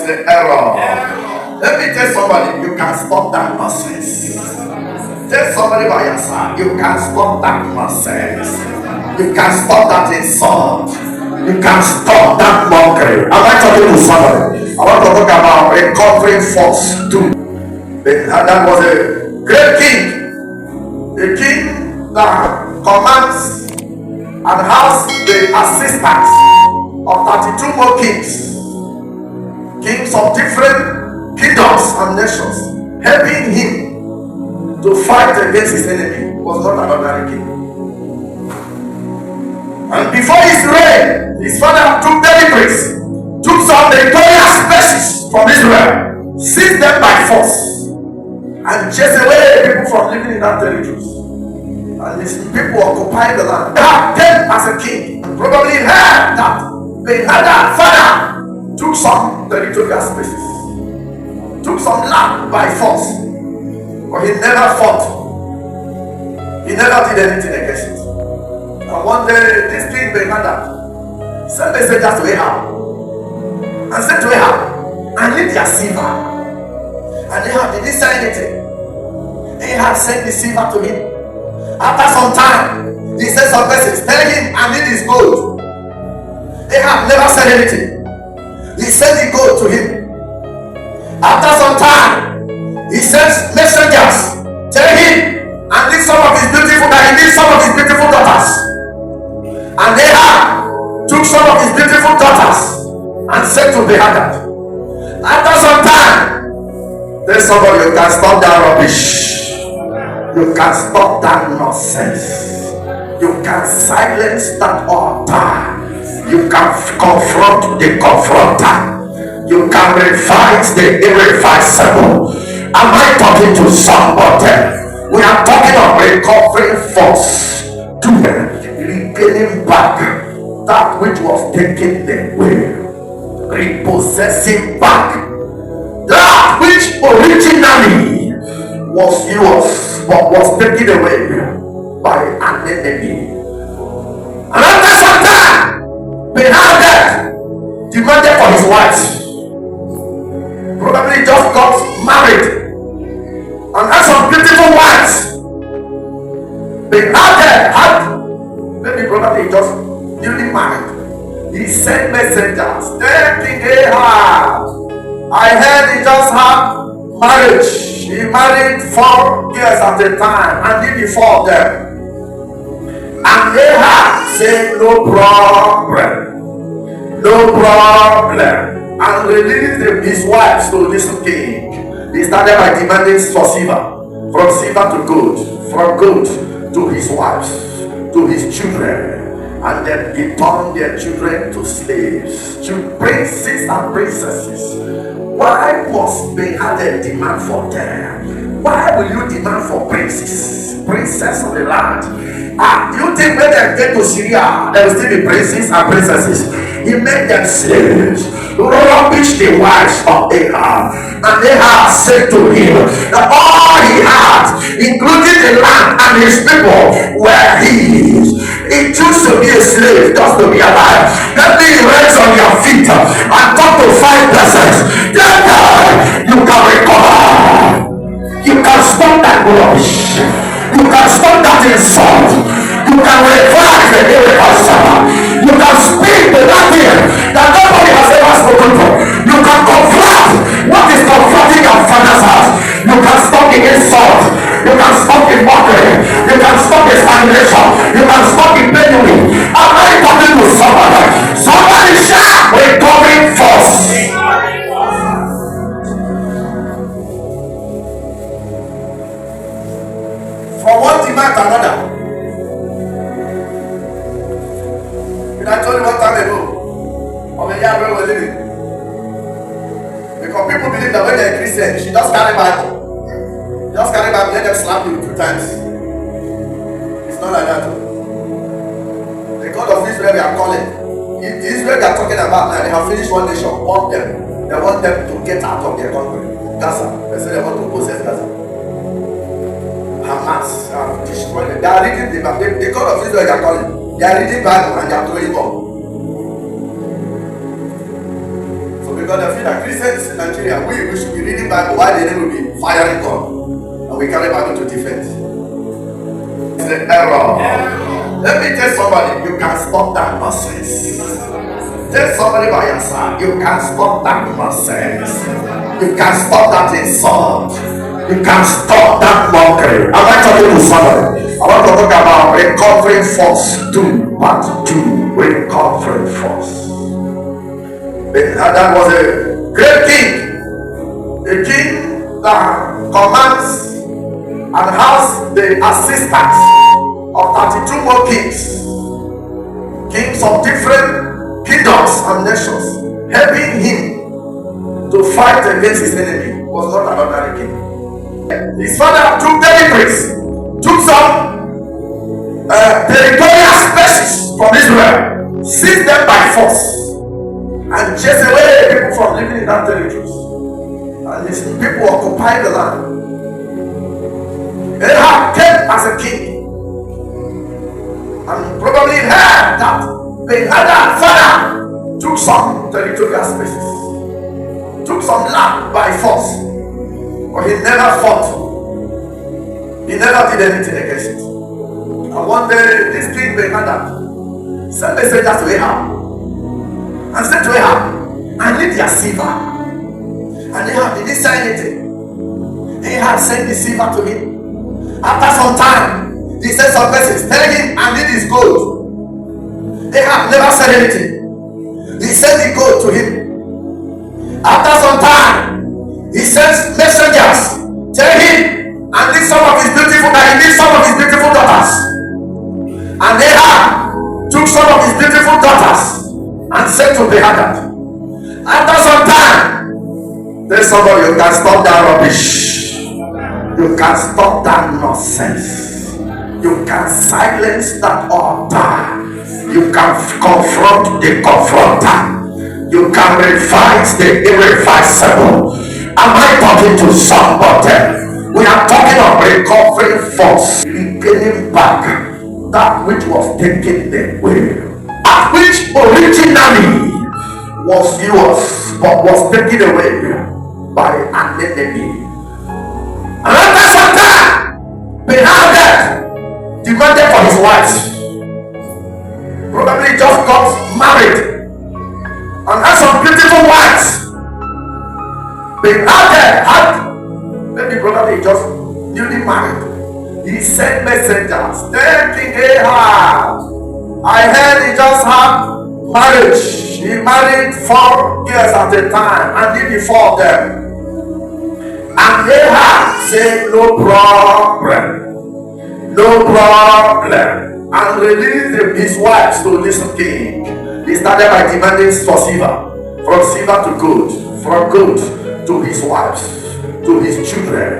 say error. Let me tell somebody, you can stop that nonsense. Tell somebody by your side, you can stop that nonsense. You can stop that insult. You can stop that mockery. Am I talking to somebody? I want to talk about recovering force too. That was a great king. A king that commands and has the assistance of 32 more kings. Kings of different kingdoms and nations, helping him to fight against his enemy. He was not an ordinary king. And before his reign, his father took territories, took some territorial spaces from Israel, seized them by force, and chased away people from living in that territory. And his people occupied the land. That came as a king. Probably heard that the other father took some territorial spaces, took some land by force, but he never fought. He never did anything against it. And one day, this king Benhadad sent messengers to Ahab and said to Ahab, I need your silver. And Ahab didn't say anything. Ahab sent the silver to him. After some time, he sent some message telling him, I need his gold. Ahab never said anything. He sent the gold to him. After some time, he sent messengers telling him, I need some of his beautiful, that he needs some of his beautiful daughters. And Ahab took some of his beautiful daughters and sent to Benhadad. After some time, there's somebody who can stop that rubbish. You can stop that nonsense. You can silence that altar. You can confront the confronter. You can revive the irreversible. Am I talking to somebody? We are talking of recovering force, to regaining back that which was taken away, repossessing back that which originally was yours but was taken away by an enemy. And after some time, Benhadad demanded for his wife. Probably just got married and had some beautiful wives. Benhadad had, maybe probably just newly married. He sent messengers. Then King Ahab, I heard he just had marriage. He married 4 years at a time and did the 4 of them. And Ahab said, no problem. No problem. And released his wives to this king. He started by demanding for silver, from silver to gold, from gold to his wives, to his children, and then he turned their children to slaves, to princes and princesses. Why must Benhadad demand for them? Why will you demand for princes, princess of the land? Do you think when they get to Syria, there will still be princes and princesses? He made them slaves, rubbish the wives of Ahab. And Ahab said to him that all he had, including the land and his people, were his. He chose to be a slave just to be alive. Let me raise on your feet and talk to 5 persons. Tell God you can recover. You can stop that rubbish. You can stop that insult. You can revive the irreversible. You can speak to that thing that nobody has ever spoken to. You can confront what is confronting your father's house. You can stop the insult. You can stop the mockery. You can stop the stagnation. You can stop the penury. Am I talking to somebody? Somebody shout recovering force. From one demand to another. I told you one time ago, of a year where we were living. Because people believe that when they're Christian, she just carry Bible. Just carry Bible, let them slap you 2 times. It's not like that. The God of Israel we are calling. The Israel they are talking about now, they have finished one nation, want them. They want them to get out of their country. Gaza. They say they want to possess Gaza. Hamas have destroyed them. They are reading the Bible. The God of Israel they are calling. They are reading Bible and they are throwing bomb. So because they feel that Christians in Nigeria, we should be reading Bible while the enemy will be firing gun, and we carry Bible to defense. It's the error. Let me tell somebody, you can stop that nonsense. Tell somebody by your side, you can stop that nonsense. You can stop that insult. You can stop that mockery. Am I talking to somebody? I want to talk about recovering force 2, part 2. Recovering force. That was a great king. A king that commands and has the assistance of 32 more kings. Kings of different kingdoms and nations, helping him to fight against his enemy. Was not an ordinary king. His father took territories, took some territorial spaces from Israel, seized them by force, and chased away people from living in that territories. And his people occupied the land. Ahab came as a king, and probably heard that the other father took some territorial spaces, took some land by force, but he never fought. He never did anything against it. And one day, this king Benhadad sent messengers to Ahab and said to Ahab, I need your silver. And Ahab didn't say anything. Ahab sent the silver to him. After some time, he sent some message telling him, I need his gold. Ahab never said anything. He sent the gold to him. After some time, he sent messengers telling him, I need some of his beautiful daughters. And Ahab took some of his beautiful daughters and sent to Benhadad. After some time, tell somebody, you can stop that rubbish. You can stop that nonsense. You can silence that altar. You can confront the confronter. You can revise the irreversible. Am I talking to somebody? We are talking of recovering force, regaining back that which was taken away, at which originally was yours, but was taken away by an enemy. And after some time, Benhadad demanded for his wife. Probably just got married and had some beautiful wives. Benhadad had, maybe probably just newly married. He sent messengers. Then King Ahab, I heard he just had marriage. He married 4 years at a time and did the 4 of them. And Ahab said, no problem, and released his wives to this king. He started by demanding for silver, from silver to gold, from gold to his wives, to his children,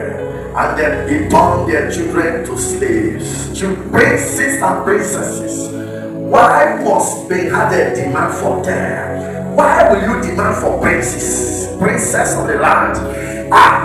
and then he turned their children to slaves, to princes and princesses. Why must Benhadad demand for them? Why will you demand for princess of the land?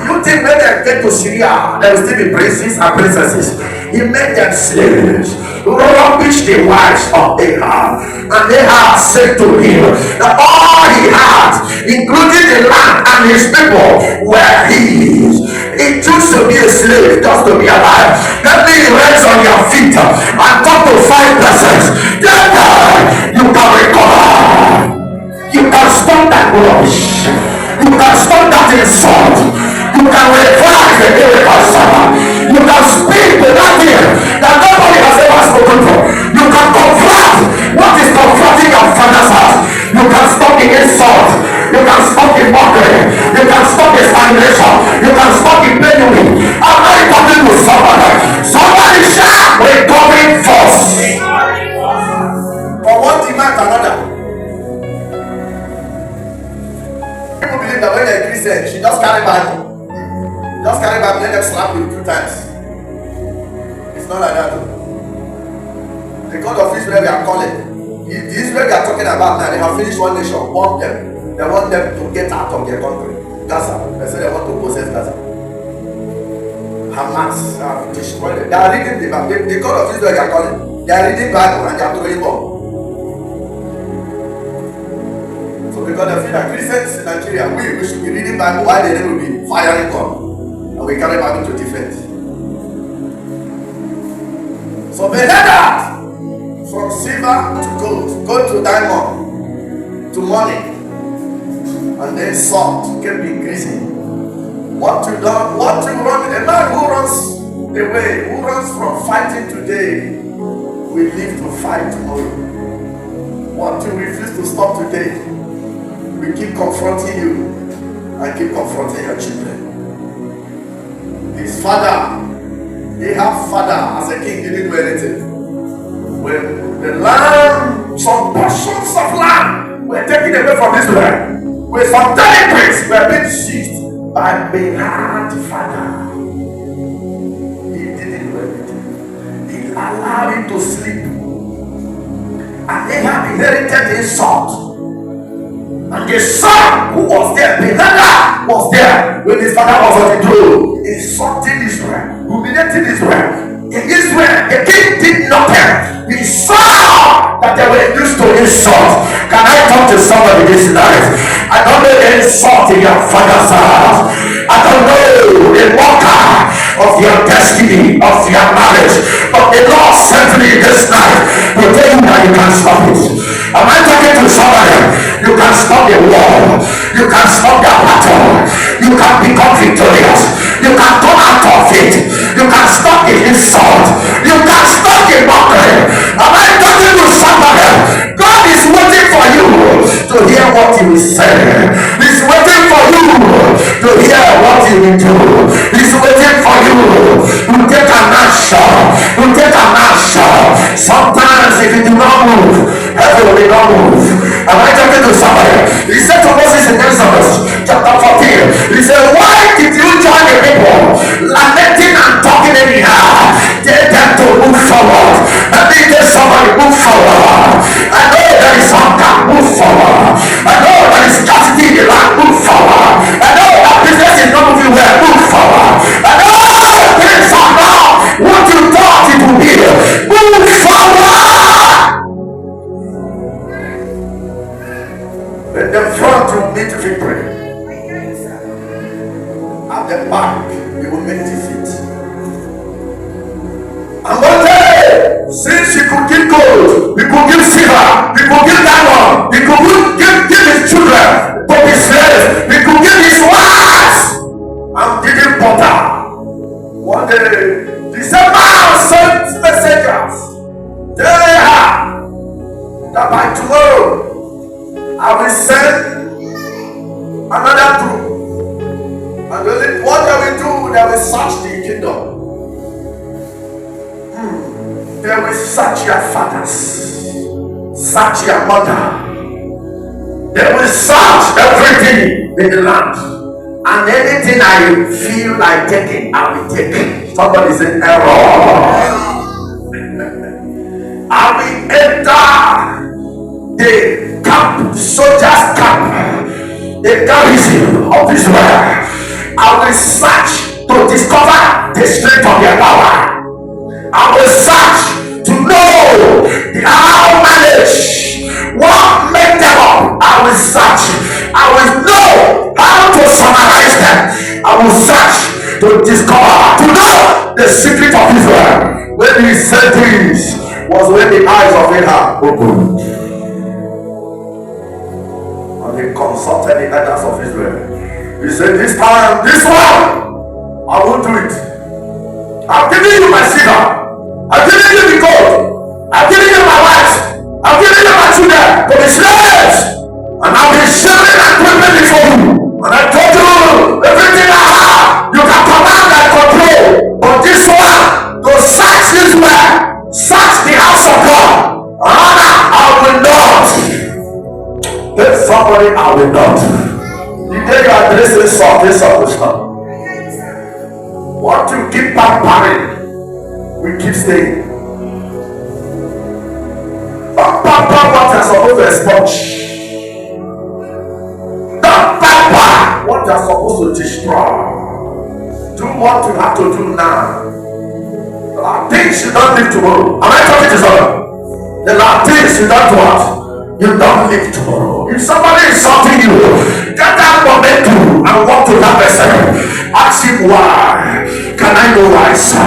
You think when they get to Syria, there will still be princes and princesses? He made them slaves, rubbish the wives of Ahab. And Ahab said to him that all he had, including the land and his people, were his. He chose to be a slave just to be alive. Let me raise on your feet and talk to 5 persons. Then you can recover. You can stop that rubbish. You can stop that insult. You can revive the irreversible. You can speak to that thing that nobody has ever spoken to. You can confront what is confronting your father's house. You can stop the insult. You can stop the mockery. You can stop the stagnation. You can stop the penury. I'm not talking to somebody. Somebody shout recovering force. For one demand another. People believe that when they're Christian, she just carry Bible. Just carry Bible, let them slap you 2 times. It's not like that. The God of Israel we are calling. The Israel we are talking about now, they have finished one nation, bombed them. They want them to get out of their country. Gaza. They say they want to possess Gaza. Hamas have destroyed it. They are reading the Bible. The God of Israel we are calling. They are reading Bible and they are throwing bomb. So because they feel that Christians in Nigeria, we should be reading Bible while they will be firing gun. And we carry Bible to defend. So they had that. From silver to gold to diamond, to money, and then salt kept increasing. What you run, a man who runs away, who runs from fighting today, will live to fight tomorrow. What you refuse to stop today, we keep confronting you and keep confronting your children. His father, Ahab's father, as a king, didn't do anything. When the land, some portions of land were taken away from Israel, with some territories were being seized by Benhad's father. He didn't do anything. He allowed him to sleep. And Ahab inherited his son. And the son who was there, Benhadad, was there when his father was on the throne, insulting Israel, humiliating Israel. In Israel, the king did nothing. He saw that they were used to insult. Can I talk to somebody this night? I don't know the insult in your father's house. I don't know the walker of your destiny, of your marriage. But the Lord sent me this night to tell you that you can stop it. Am I talking to somebody? You can stop the war. You can stop the battle. You can become victorious. You can come out of it. You can stop the insult. You can stop the mockery. Am I talking to somebody? God is waiting for you to hear what you will say. He's waiting for you to hear what you will do. He's waiting for you to take an action. To take an action. Sometimes if you do not move, heaven will not move. Am I talking to somebody? He said to Moses in Exodus chapter 14, he said, why did you join the people lamenting and talking anyhow? Tell them to move forward. Let me tell somebody, move forward. I know there is hunger, move forward. I know there is scarcity in the land, move forward. I know that business is not moving well, move forward. I know things are not what you thought it would be, move forward. At the front you meet victory. At the back you will meet defeat. And one day, since he could give gold, he could give silver, he could give diamond, he could give his children to be slaves, he could give his wives, and didn't bother. One day, the same man sent messengers. Tell her that by tomorrow I will send another troop. And what they will do, they will search the kingdom. They will search your fathers, search your mother. They will search everything in the land. And anything I feel like taking, I will take. Somebody say error. I will enter the camp, the soldiers' camp, the garrison of Israel. I will search to discover the strength of their power. I will search to know how manage, what make them up. I will search. I will know how to summarize them. I will search to discover, to know the secret of Israel. When he said this, was when the eyes of Ahab opened. And he consulted the elders of Israel. He said, this time, this one, I will do it. I'm giving you my silver. I'm giving you the gold. I'm giving you my wives. I'm giving you my children to be slaves. And I'll be sharing and preparing before you. And I told you, everything I have, you can command and control. But this one, to search Israel, search the house of God. I will not. Tell somebody, I will not. The day you are dressing soft, this sort of stuff. What you keep pampering, we keep staying. Don't pamper what you're supposed to expunge. Don't pamper what you're supposed to destroy. Do what you have to do now. There are things you don't do tomorrow. Am I talking to someone? There are things you don't want. You don't live tomorrow. If somebody is insulting you, get that momentum and walk to that person. Ask him why. Can I know why, sir?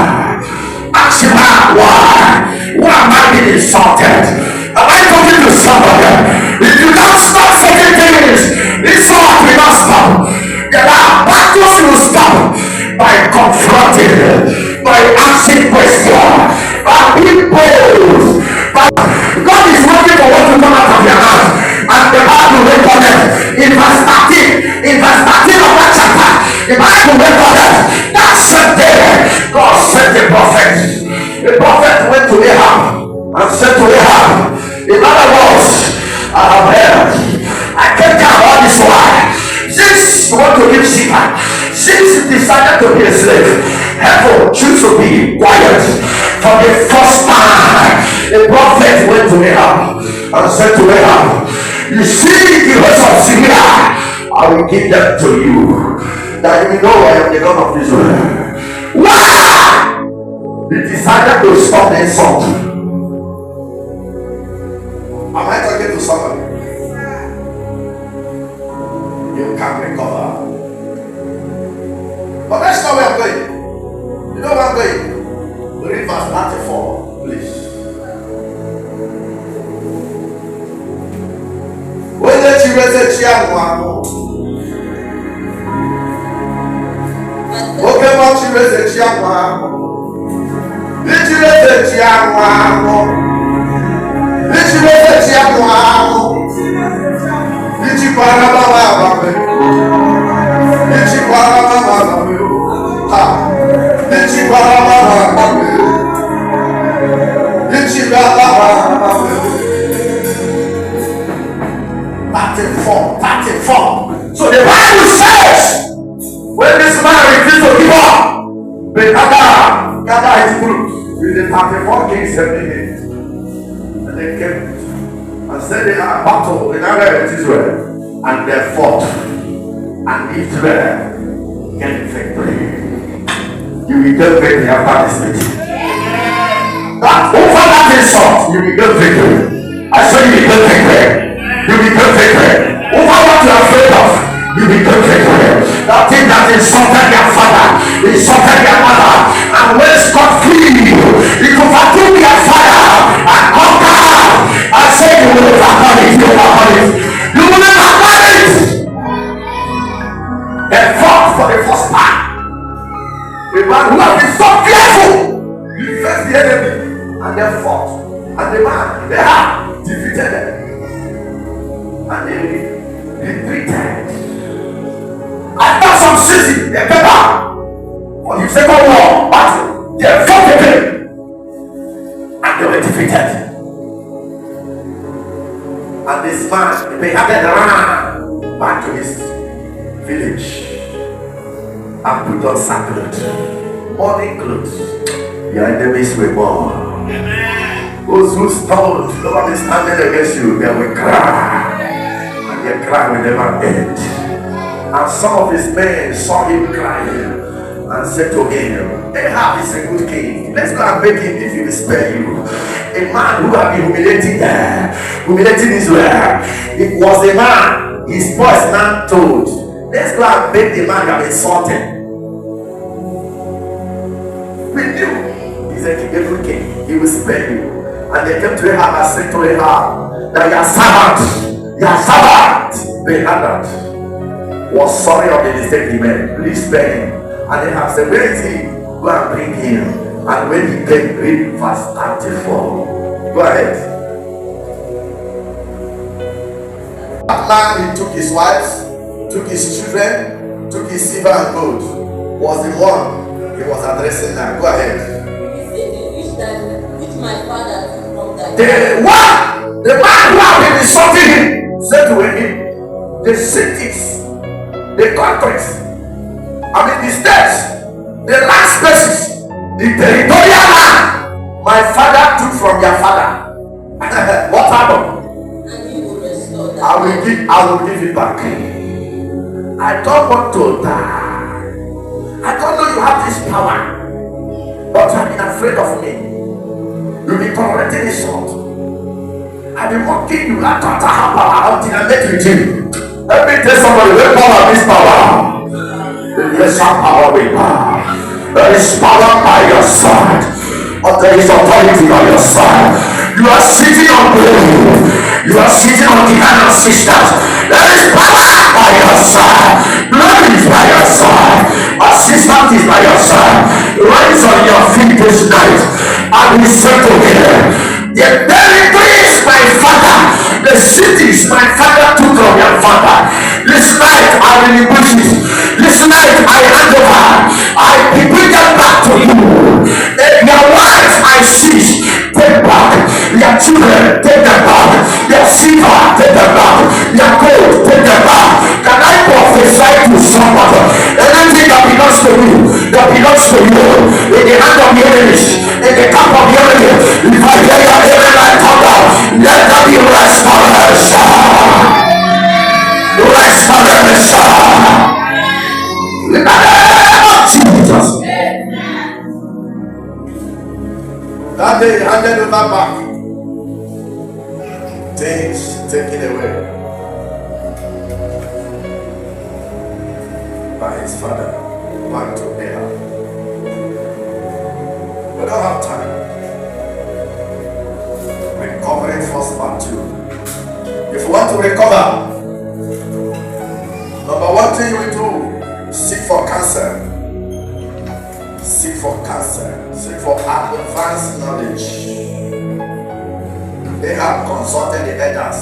Ask him why. Why am I being insulted? Am I talking to somebody? If you don't stop certain things, this all will not stop. There are battles you stop by confronting, by asking questions, by being bold. God is waiting for what to come out of your mouth, and the Bible recorded in verse 13, of that chapter, the Bible recorded that same day God sent a prophet. The prophet went to Ahab and said to Ahab, in other words, I have heard, I can't tell all this why. Since you want to live secret, since you decided to be a slave, heaven choose to be quiet. For the first time, the prophet went to Ahab and said to Ahab, you see the rest of Syria, I will give them to you, that you know I am the God of Israel. Why? He decided to stop the insult. Am I talking to somebody? You can recover. But that's not where I'm going. You know where I'm going? Read verse 34, please. When the children said, Chiamuamo. Okay, my children said, Chiamuamo. The children said, Chiamuamo. The children said, Chiamuamo. The children So the Bible says, when this man refused to give up, they gather his group with the 34 kings helping him. And they came and said they had a battle in Israel, and they fought, and Israel get victory. You will get victory after this meeting. That over that insult, you will get victory. I say you will get victory. You will get victory. Over what you are afraid of, you will get victory. That thing that insulted your father, insulted your mother, and when Scott free you, it overtook your fire and conquer. I say you will overcome it. You will overcome it. You will overcome it. They fought for the first time. The man who has been so fearful, he faced the enemy, and they fought. And the man, they had defeated them. And they retreated. After some season, they came back for the second war battle. They fought again, and they were defeated. And this man, they had to run back to his village and put on sackcloth, mourning clothes. Your enemies were born. Those who stumbled, nobody standing against you, they will cry. And their cry will never end. And some of his men saw him crying and said to him, Ahab is a good king. Let's go and beg him if he will spare you. A man who had been humiliating Israel. It was a man, his voice now told, let's go and beg the man you have insulted. We knew he's a good king. He will spare you. And they came to Ahab and said to Ahab that your servant, Ahab, was sorry of the mistake he made. Please spare him. And Ahab said, where is he? Go and bring him. And when he came, read verse 34. Go ahead. That man, he took his wives, took his children, took his silver and gold, was the one he was addressing now. Go ahead. Which my father took from that. The man who had been insulting him said to him, the cities, the countries, the states, the land spaces, the territorial land my father took from your father. What happened? And you will restore that. I will give it back. I don't want to die. I don't know you have this power, but you have been afraid of me. You've been tolerating insult. I've been mocking you. Until I met with you. Let me tell somebody, where power is power. Yes, some power with power. There is power by your side. But there is authority on your side. You are sitting on glory. You are sitting on the hand of sisters. There is power by your side. Glory is by your side. Assistance is by your side. Rise on your feet this night and be settled here. The territories my father, the cities my father took from your father. This night I relinquish it. This night I hand over. I bring them back to you. Your wives I seize, take back. Your children, take them back. Your silver, take them back. Your gold, take them back. Can I prophesy to somebody? Anything that belongs to you, that belongs to you, in the hand of the enemies, in the camp of the enemy, if I hear your amen like thunder, let there be restoration. Restoration. In the name of Jesus. That day he handed over back. Things taken away by his father back to Ahab. We don't have time. Recovering first part 2. If you want to recover, number one thing you will do, seek for counsel. Seek for counsel. Seek for advanced knowledge. They have consulted the elders.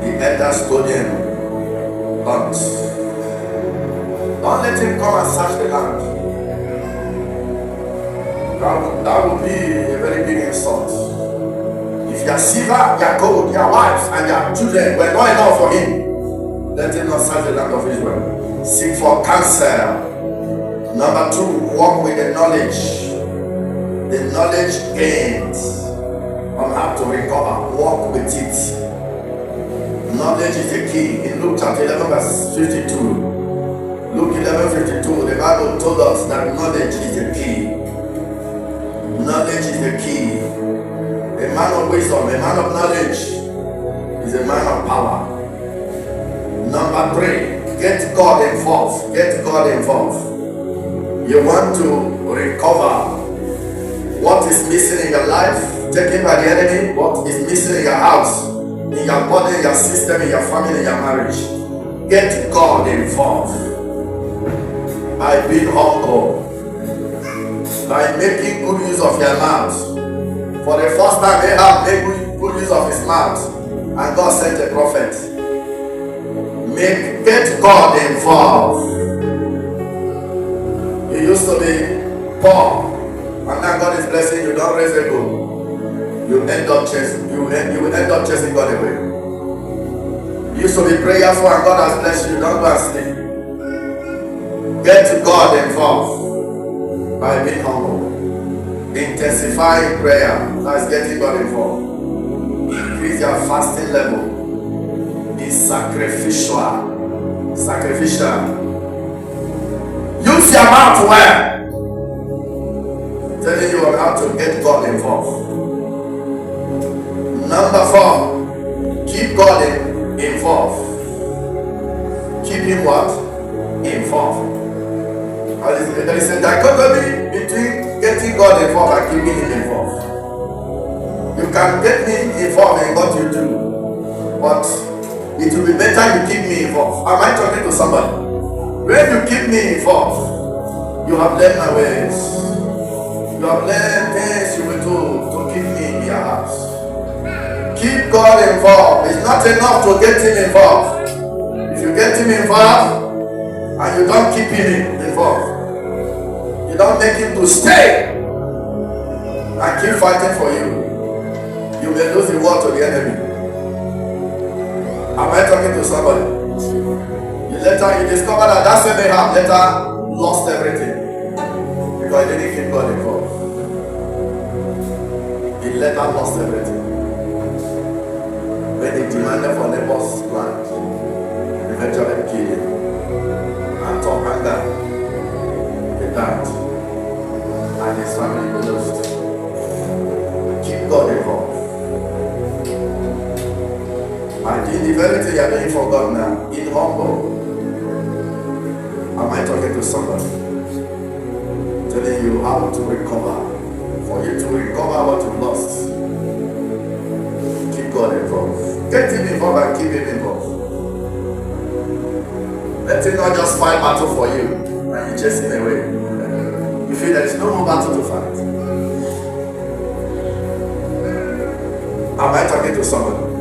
The elders told him, don't let him come and search the land. That would be a very big insult. If your silver, your gold, your wives, and your children were not enough for him, let him not search the land of Israel. Seek for counsel. Number 2, walk with the knowledge. The knowledge gained on how to recover. Walk with it. Knowledge is the key. In Luke chapter 11 verse 52. Luke 11:52, the Bible told us that knowledge is the key. Knowledge is the key. A man of wisdom, a man of knowledge is a man of power. Number 3, get God involved. Get God involved. You want to recover what is missing in your life, taken by the enemy, what is missing in your house, in your body, in your system, in your family, in your marriage. Get God involved. By being humble, by making good use of your mouth. For the first time, Ahab made good use of his mouth, and God sent a prophet. Get God involved. You used to be poor, and now God is blessing you. Don't raise a goal. You end up chasing. You will end up chasing God away. You used to be prayerful, and God has blessed you. Don't go and sleep. Get God involved by being humble. Intensify prayer. That's getting God involved. Increase your fasting level. Be sacrificial. Use your mouth well. Telling you how to get God involved. Number 4, keep God involved. Keep him what? Involved. There is a dichotomy between getting God involved and keeping him involved. You can get me involved in what you do, but it will be better you keep me involved. Am I talking to somebody? When you keep me involved, you have learned my ways. You have learned things you will do to keep me in your house. Keep God involved. It's not enough to get him involved. If you get him involved and you don't keep him involved, you don't make him to stay and keep fighting for you, you may lose the war to the enemy. Am I talking to somebody? You discover that that's when they have later lost everything because he didn't keep God involved. He later lost everything. When he demanded for neighbor's land, eventually killed him. And top anger, he died. And his family lost. Keep are doing for God now, in humble. Am I talking to somebody? Telling you how to recover. For you to recover what you lost. Keep God involved. Get him involved and keep him involved. Let him not just fight battle for you and you chase him away. You feel there is no more battle to fight. Am I talking to somebody?